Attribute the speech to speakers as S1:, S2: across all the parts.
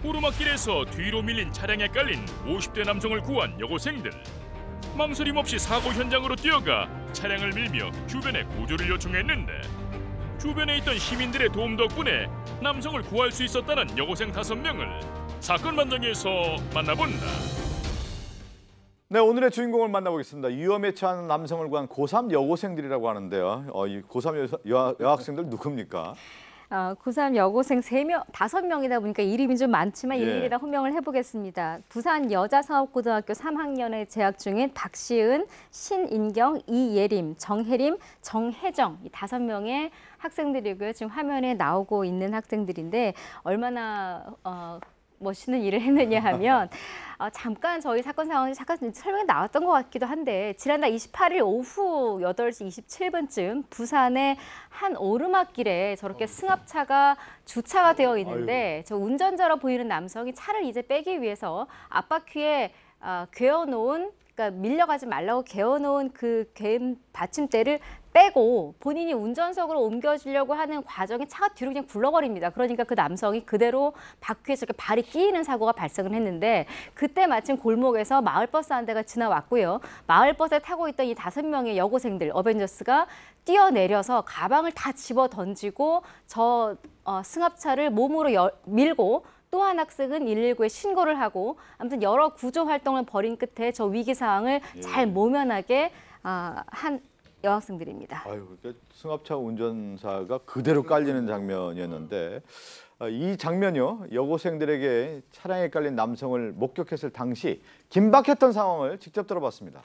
S1: 오르막길에서 뒤로 밀린 차량에 깔린 50대 남성을 구한 여고생들. 망설임 없이 사고 현장으로 뛰어가 차량을 밀며 주변에 구조를 요청했는데 주변에 있던 시민들의 도움 덕분에 남성을 구할 수 있었다는 여고생 5명을 사건 현장에서 만나본다.
S2: 네, 오늘의 주인공을 만나보겠습니다. 위험에 처한 남성을 구한 고3 여고생들이라고 하는데요. 이 고3 여학생들 누굽니까?
S3: 고3 여고생 5명이다 보니까 이름이 좀 많지만
S2: 예.
S3: 일일이 다 호명을 해보겠습니다. 부산 여자사업고등학교 3학년에 재학 중인 박시은, 신인경, 이예림, 정혜림, 정혜정 이 5명의 학생들이고요. 지금 화면에 나오고 있는 학생들인데 얼마나 멋있는 일을 했느냐 하면 잠깐 저희 사건 상황이 잠깐 설명이 나왔던 것 같기도 한데 지난달 28일 오후 8시 27분쯤 부산의 한 오르막길에 저렇게 승합차가 주차가 되어 있는데 저 운전자로 보이는 남성이 차를 이제 빼기 위해서 앞바퀴에 괴어놓은 그러니까 밀려가지 말라고 괴어놓은 그 괸 받침대를 빼고 본인이 운전석으로 옮겨지려고 하는 과정에 차가 뒤로 그냥 굴러버립니다. 그러니까 그 남성이 그대로 바퀴에서 이렇게 발이 끼이는 사고가 발생을 했는데 그때 마침 골목에서 마을버스 한 대가 지나왔고요. 마을버스에 타고 있던 이 5명의 여고생들, 어벤져스가 뛰어내려서 가방을 다 집어 던지고 저 승합차를 몸으로 밀고 또 한 학생은 119에 신고를 하고 아무튼 여러 구조 활동을 벌인 끝에 저 위기 상황을 잘 모면하게 한 여학생들입니다.
S2: 그러니까 승합차 운전사가 그대로 깔리는 장면이었는데 이 장면이요. 여고생들에게 차량에 깔린 남성을 목격했을 당시 긴박했던 상황을 직접 들어봤습니다.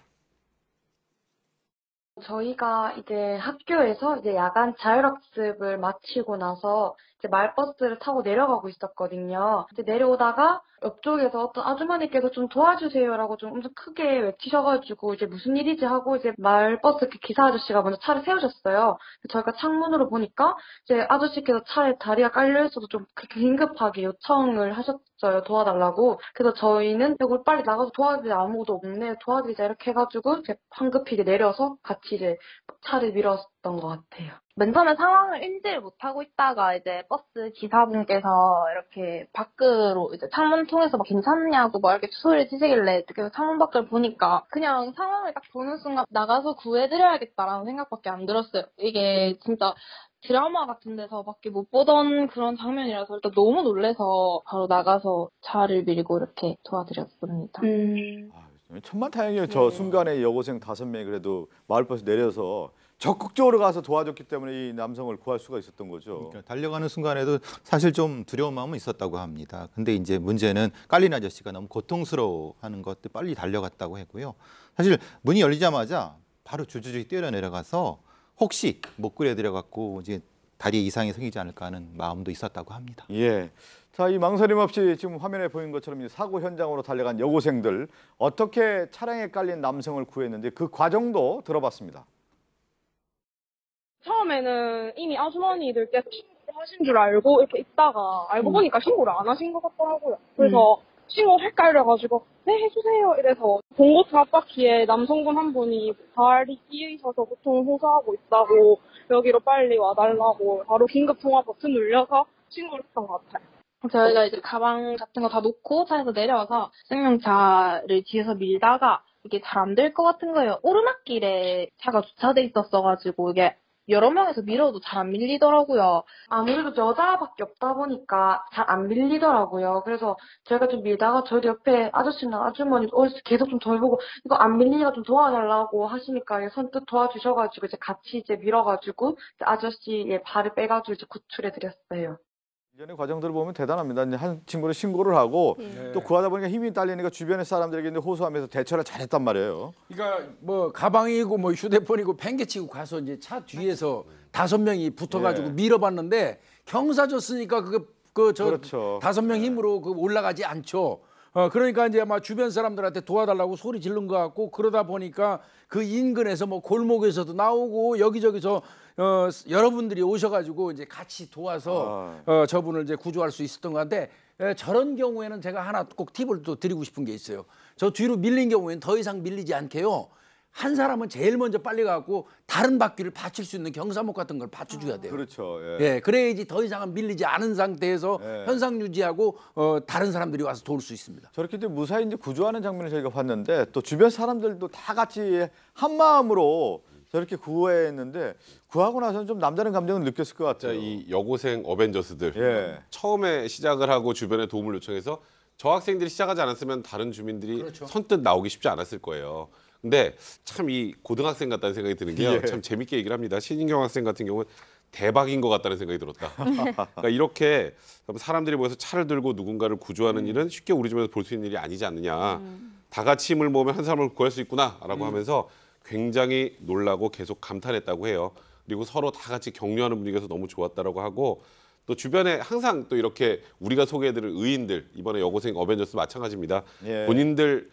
S4: 저희가 이제 학교에서 이제 야간 자율학습을 마치고 나서 이제 마을버스를 타고 내려가고 있었거든요. 이제 내려오다가 옆쪽에서 어떤 아주머니께서 좀 도와주세요라고 좀 엄청 크게 외치셔가지고 이제 무슨 일이지 하고 이제 마을버스 기사 아저씨가 먼저 차를 세우셨어요. 저희가 창문으로 보니까 이제 아저씨께서 차에 다리가 깔려 있어서 좀 긴급하게 요청을 하셨어요. 도와달라고. 그래서 저희는 이걸 빨리 나가서 도와드리자, 아무것도 없네, 도와드리자 이렇게 해가지고 이제 황급히 이제 내려서 같이 이제 차를 밀었던 것 같아요.
S5: 맨 처음에 상황을 인지를 못하고 있다가 이제 버스 기사분께서 이렇게 밖으로 이제 창문 통해서 막 괜찮냐고 막 이렇게 소리를 치시길래 그래서 창문 밖을 보니까 그냥 상황을 딱 보는 순간 나가서 구해드려야겠다라는 생각밖에 안 들었어요. 이게 진짜 드라마 같은 데서밖에 못 보던 그런 장면이라서 일단 너무 놀래서 바로 나가서 차를 밀고 이렇게 도와드렸습니다.
S2: 천만다행이에요. 저 순간에 여고생 5명이 그래도 마을버스 내려서 적극적으로 가서 도와줬기 때문에 이 남성을 구할 수가 있었던 거죠.
S6: 그러니까 달려가는 순간에도 사실 좀 두려운 마음은 있었다고 합니다. 근데 이제 문제는 깔린 아저씨가 너무 고통스러워하는 것들 빨리 달려갔다고 했고요. 사실 문이 열리자마자 바로 주저주저 뛰어내려가서 혹시 못 그려드려갖고 이제 다리에 이상이 생기지 않을까 하는 마음도 있었다고 합니다.
S2: 예. 자, 이 망설임 없이 지금 화면에 보이는 것처럼 사고 현장으로 달려간 여고생들 어떻게 차량에 깔린 남성을 구했는지 그 과정도 들어봤습니다.
S7: 처음에는 이미 아주머니들께서 신고를 하신 줄 알고 이렇게 있다가 알고 보니까 신고를 안 하신 것 같더라고요. 그래서 신고할까 이래가지고 네 해주세요 이래서 봉고차 앞바퀴에 남성분 한 분이 발이 끼이셔서 고통을 호소하고 있다고 여기로 빨리 와달라고 바로 긴급 통화 버튼 눌려서 신고를 했던 것 같아요.
S5: 저희가 이제 가방 같은 거 다 놓고 차에서 내려와서 승용차를 뒤에서 밀다가 이게 잘 안 될 것 같은 거예요. 오르막길에 차가 주차돼 있었어가지고 이게 여러 명에서 밀어도 잘 안 밀리더라고요.
S4: 아무래도 여자밖에 없다 보니까 잘 안 밀리더라고요. 그래서 저희가 좀 밀다가 저희 옆에 아저씨나 아주머니 계속 좀 저희 보고 이거 안 밀리니까 좀 도와달라고 하시니까 선뜻 도와주셔가지고 이제 같이 이제 밀어가지고 아저씨의 발을 빼가지고 이제 구출해드렸어요.
S2: 이전의 과정들을 보면 대단합니다. 한 친구는 신고를 하고 또 구하다 보니까 힘이 딸리니까 주변의 사람들에게 이제 호소하면서 대처를 잘했단 말이에요.
S8: 그러니까 뭐 가방이고 뭐 휴대폰이고 팽개치고 가서 이제 차 뒤에서 5명이 붙어가지고 밀어봤는데 경사 줬으니까 그저
S2: 그렇죠.
S8: 5명 힘으로 올라가지 않죠. 그러니까 이제 아마 주변 사람들한테 도와달라고 소리 지른 것 같고 그러다 보니까 그 인근에서 뭐 골목에서도 나오고 여기저기서 여러분들이 오셔가지고 이제 같이 도와서 저분을 이제 구조할 수 있었던 것 같은데 저런 경우에는 제가 하나 꼭 팁을 또 드리고 싶은 게 있어요. 저 뒤로 밀린 경우에는 더 이상 밀리지 않게요. 한 사람은 제일 먼저 빨리 가고 다른 바퀴를 받칠 수 있는 경사목 같은 걸 받쳐줘야 돼요.
S2: 그렇죠. 예.
S8: 예, 그래야지 더 이상은 밀리지 않은 상태에서
S2: 예.
S8: 현상 유지하고 다른 사람들이 와서 도울 수 있습니다.
S2: 저렇게 이제 무사히 이제 구조하는 장면을 저희가 봤는데 또 주변 사람들도 다 같이 한 마음으로 저렇게 구호했는데 구하고 나서는 좀 남다른 감정을 느꼈을 것
S9: 진짜
S2: 같아요.
S9: 이 여고생 어벤져스들
S2: 예.
S9: 처음에 시작을 하고 주변에 도움을 요청해서 저 학생들이 시작하지 않았으면 다른 주민들이
S8: 그렇죠.
S9: 선뜻 나오기 쉽지 않았을 거예요. 근데 참 이 고등학생 같다는 생각이 드는 게요.
S2: 예.
S9: 참 재밌게 얘기를 합니다. 신인경 학생 같은 경우는 대박인 것 같다는 생각이 들었다. 그러니까 이렇게 사람들이 모여서 차를 들고 누군가를 구조하는 일은 쉽게 우리 집에서 볼 수 있는 일이 아니지 않느냐. 다 같이 힘을 모으면 한 사람을 구할 수 있구나라고 하면서 굉장히 놀라고 계속 감탄했다고 해요. 그리고 서로 다 같이 격려하는 분위기에서 너무 좋았다라고 하고 또 주변에 항상 또 이렇게 우리가 소개해드릴 의인들 이번에 여고생 어벤져스 마찬가지입니다.
S2: 예.
S9: 본인들이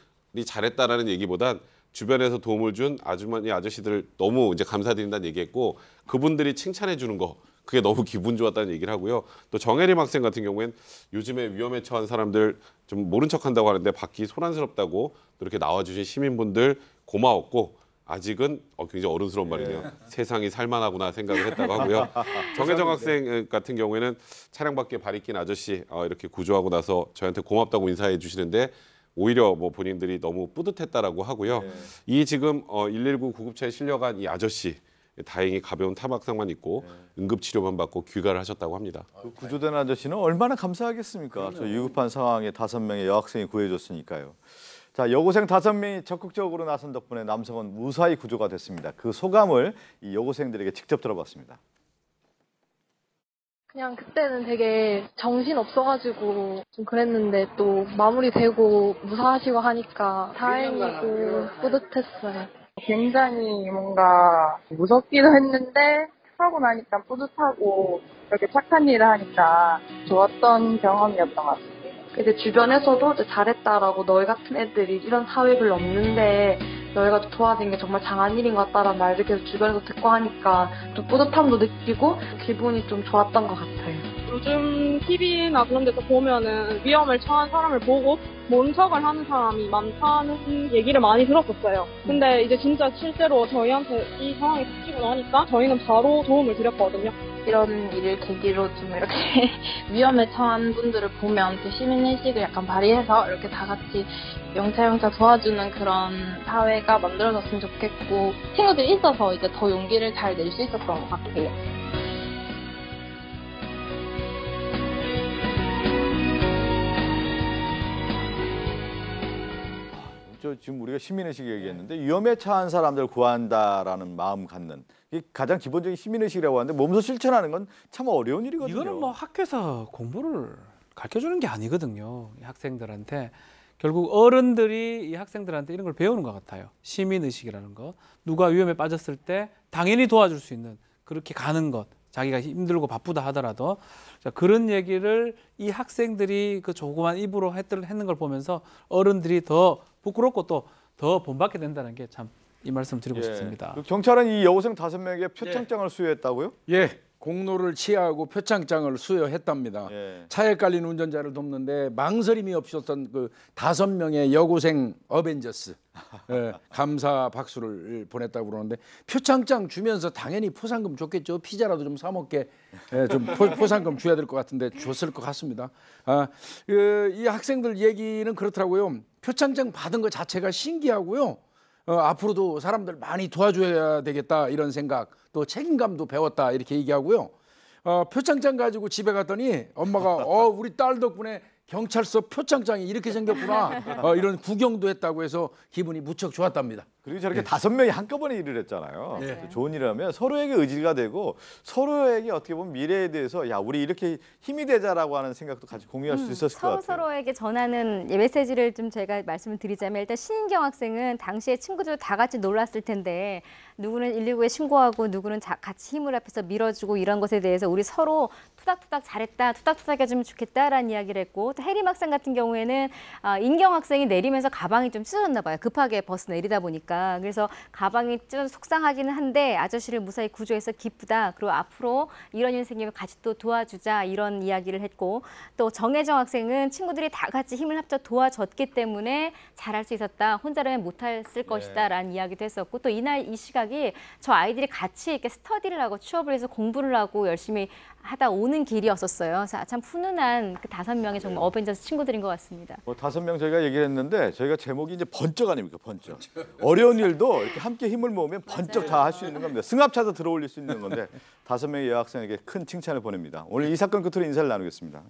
S9: 잘했다라는 얘기보단 주변에서 도움을 준 아주머니 아저씨들 너무 이제 감사드린다는 얘기했고 그분들이 칭찬해 주는 거 그게 너무 기분 좋았다는 얘기를 하고요. 또 정혜림 학생 같은 경우엔 요즘에 위험에 처한 사람들 좀 모른 척한다고 하는데 받기 소란스럽다고 또 이렇게 나와주신 시민분들 고마웠고 아직은 굉장히 어른스러운 말이네요. 세상이 살만하구나 생각을 했다고 하고요. 정혜정 학생 같은 경우에는 차량 밖에 발이 낀 아저씨 이렇게 구조하고 나서 저희한테 고맙다고 인사해 주시는데 오히려 뭐 본인들이 너무 뿌듯했다라고 하고요. 이 지금 119 구급차에 실려간 이 아저씨 다행히 가벼운 타박상만 있고 응급치료만 받고 귀가를 하셨다고 합니다.
S2: 그 구조된 아저씨는 얼마나 감사하겠습니까? 저 위급한 상황에 5명의 여학생이 구해줬으니까요. 자, 여고생 5명이 적극적으로 나선 덕분에 남성은 무사히 구조가 됐습니다. 그 소감을 이 여고생들에게 직접 들어봤습니다.
S5: 그냥 그때는 되게 정신 없어가지고 좀 그랬는데 또 마무리되고 무사하시고 하니까 다행이고 뿌듯했어요.
S7: 굉장히 뭔가 무섭기도 했는데 하고 나니까 뿌듯하고 그렇게 착한 일을 하니까 좋았던 경험이었던 것 같아요.
S4: 근데 주변에서도 이제 잘했다라고 너희 같은 애들이 이런 사회 별로 없는데 너희가 도와준 게 정말 장한 일인 것 같다라는 말들 계속 주변에서 듣고 하니까 좀 뿌듯함도 느끼고 기분이 좀 좋았던 것 같아요.
S7: 요즘 TV나 그런 데서 보면은 위험을 처한 사람을 보고 모른 척을 하는 사람이 많다는 얘기를 많이 들었었어요. 근데 이제 진짜 실제로 저희한테 이 상황이 닥치고 나니까 저희는 바로 도움을 드렸거든요.
S5: 이런 일을 계기로 좀 이렇게 위험에 처한 분들을 보면 또 시민의식을 약간 발휘해서 이렇게 다 같이 영차 도와주는 그런 사회가 만들어졌으면 좋겠고 친구들이 있어서 이제 더 용기를 잘 낼 수 있었던 것 같아요.
S2: 지금 우리가 시민의식 얘기했는데 위험에 처한 사람들 구한다라는 마음 갖는 이게 가장 기본적인 시민의식이라고 하는데 몸소 실천하는 건 참 어려운 일이거든요.
S10: 이거는 뭐 학교에서 공부를 가르쳐주는 게 아니거든요. 이 학생들한테 결국 어른들이 이 학생들한테 이런 걸 배우는 것 같아요. 시민의식이라는 거. 누가 위험에 빠졌을 때 당연히 도와줄 수 있는 그렇게 가는 것. 자기가 힘들고 바쁘다 하더라도 자, 그런 얘기를 이 학생들이 그 조그만 입으로 했는 걸 보면서 어른들이 더 부끄럽고 또 더 본받게 된다는 게 참 이 말씀 드리고 싶습니다.
S2: 그 경찰은 이 여고생 5명에게 표창장을 수여했다고요?
S8: 예, 공로를 취하고 표창장을 수여했답니다.
S2: 예.
S8: 차에 깔린 운전자를 돕는데 망설임이 없었던 그 5명의 여고생 어벤져스 예, 감사 박수를 보냈다고 그러는데 표창장 주면서 당연히 포상금 줬겠죠. 피자라도 좀 사 먹게 예, 좀 포상금 줘야 될 것 같은데 줬을 것 같습니다. 이 학생들 얘기는 그렇더라고요. 표창장 받은 것 자체가 신기하고요. 앞으로도 사람들 많이 도와줘야 되겠다 이런 생각 또 책임감도 배웠다 이렇게 얘기하고요. 표창장 가지고 집에 갔더니 엄마가 우리 딸 덕분에 경찰서 표창장이 이렇게 생겼구나 이런 구경도 했다고 해서 기분이 무척 좋았답니다.
S2: 그리고 저렇게 5명이 한꺼번에 일을 했잖아요.
S8: 예.
S2: 좋은 일을 하면 서로에게 의지가 되고 서로에게 어떻게 보면 미래에 대해서 야 우리 이렇게 힘이 되자라고 하는 생각도 같이 공유할 수 있었을 것 같아요.
S3: 서로에게 전하는 메시지를 좀 제가 말씀을 드리자면 일단 신인경 학생은 당시에 친구들 다 같이 놀랐을 텐데 누구는 119에 신고하고 누구는 같이 힘을 합해서 밀어주고 이런 것에 대해서 우리 서로 투닥투닥 잘했다, 투닥투닥 해주면 좋겠다라는 이야기를 했고 또 혜림 학생 같은 경우에는 인경 학생이 내리면서 가방이 좀 찢어졌나 봐요. 급하게 버스 내리다 보니까. 있었다. 그래서 가방이 좀 속상하기는 한데 아저씨를 무사히 구조해서 기쁘다. 그리고 앞으로 이런 일 생기면 같이 또 도와주자 이런 이야기를 했고 또 정혜정 학생은 친구들이 다 같이 힘을 합쳐 도와줬기 때문에 잘할 수 있었다. 혼자라면 못했을 것이다라는 이야기도 했었고 또 이날 이 시각이 저 아이들이 같이 이렇게 스터디를 하고 취업을 해서 공부를 하고 열심히 하다 오는 길이었었어요. 참 훈훈한 그 5명의 정말 어벤져스 친구들인 것 같습니다.
S2: 5명 저희가 얘기를 했는데 저희가 제목이 이제 번쩍 아닙니까? 번쩍. 어려운 일도 이렇게 함께 힘을 모으면 번쩍 다 할 수 있는 겁니다. 승합차도 들어올릴 수 있는 건데 5명의 여학생에게 큰 칭찬을 보냅니다. 오늘 이 사건 끝으로 인사를 나누겠습니다.